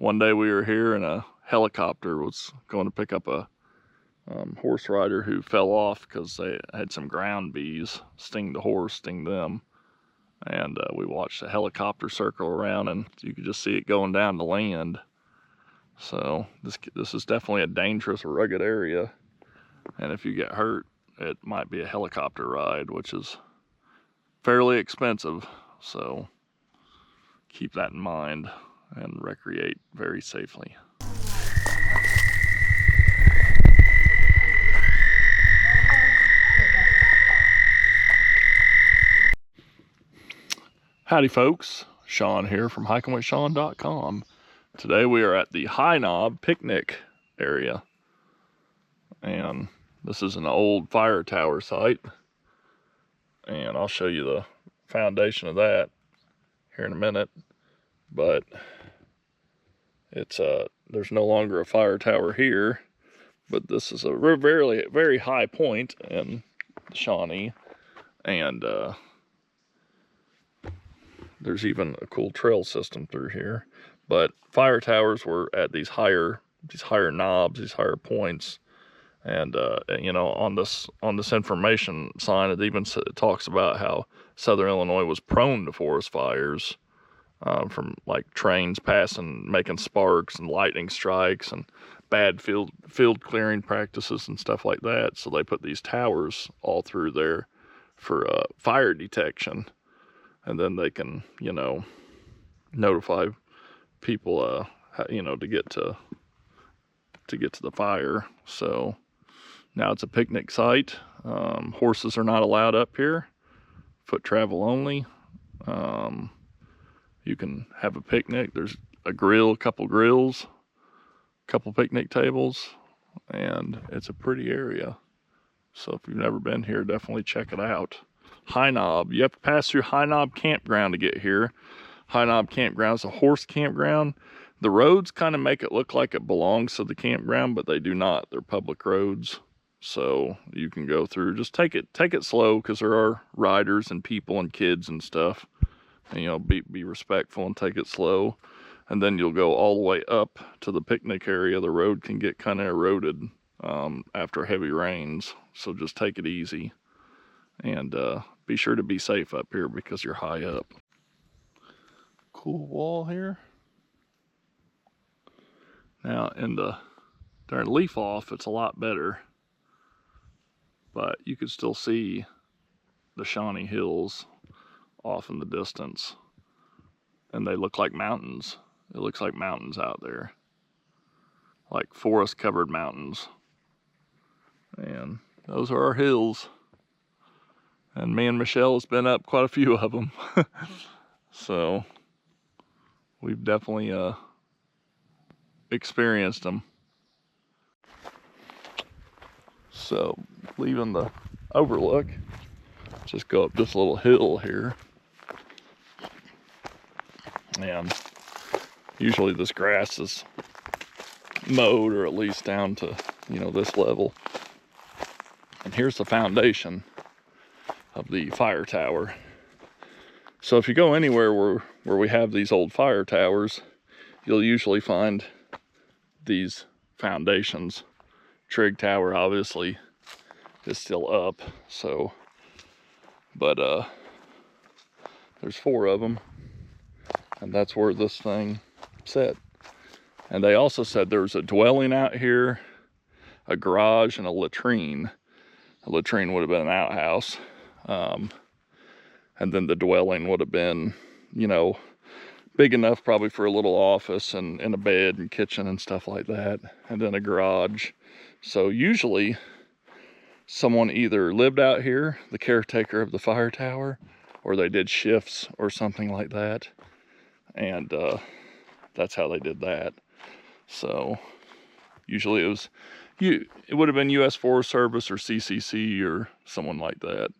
One day we were here and a helicopter was going to pick up a horse rider who fell off because they had some ground bees sting the horse, sting them. And we watched a helicopter circle around and you could just see it going down to land. So this is definitely a dangerous, rugged area. And if you get hurt, it might be a helicopter ride, which is fairly expensive. So keep that in mind and recreate very safely. Howdy folks, Shawn here from hikingwithshawn.com. Today we are at the High Knob picnic area. And this is an old fire tower site. And I'll show you the foundation of that here in a minute. But it's there's no longer a fire tower here. But this is a very, very high point in Shawnee. And there's even a cool trail system through here. But fire towers were at these higher knobs, these higher points. And you know, on this information sign, it even talks about how Southern Illinois was prone to forest fires from like trains passing, making sparks and lightning strikes and bad field clearing practices and stuff like that. So they put these towers all through there for fire detection. And then they can, you know, notify people, you know, to get to the fire. So now it's a picnic site. Horses are not allowed up here. Foot travel only. You can have a picnic. There's a grill, a couple grills, a couple picnic tables, and it's a pretty area. So if you've never been here, definitely check it out. High Knob. You have to pass through High Knob Campground to get here. High Knob Campground is a horse campground. The roads kind of make it look like it belongs to the campground, but they do not. They're public roads. So you can go through. Just take it slow because there are riders and people and kids and stuff. And, you know, be respectful and take it slow. And then you'll go all the way up to the picnic area. The road can get kind of eroded after heavy rains. So just take it easy. And be sure to be safe up here because you're high up. Cool wall here. Now during leaf off, it's a lot better. But you could still see the Shawnee hills off in the distance. And they look like mountains. It looks like mountains out there. Like forest covered mountains. And those are our hills. And me and Michelle has been up quite a few of them. So we've definitely experienced them. So leaving the overlook, just go up this little hill here. And usually this grass is mowed, or at least down to, you know, this level. And here's the foundation of the fire tower. So if you go anywhere where we have these old fire towers, you'll usually find these foundations. Trig Tower obviously is still up, so, but there's 4 of them, and that's where this thing set. And they also said there was a dwelling out here, a garage, and a latrine. A latrine would have been an outhouse. And then the dwelling would have been, you know, big enough probably for a little office and a bed and kitchen and stuff like that. And then a garage. So usually someone either lived out here, the caretaker of the fire tower, or they did shifts or something like that. And that's how they did that. So usually it would have been U.S. Forest Service or CCC or someone like that.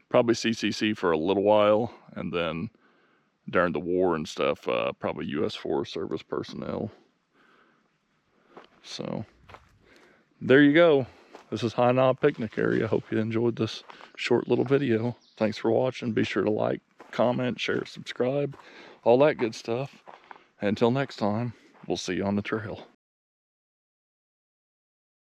Probably CCC for a little while, and then during the war and stuff, probably U.S. Forest Service personnel. So there you go. This is High Knob Picnic Area. Hope you enjoyed this short little video. Thanks for watching. Be sure to like, comment, share, subscribe, all that good stuff. Until next time, we'll see you on the trail.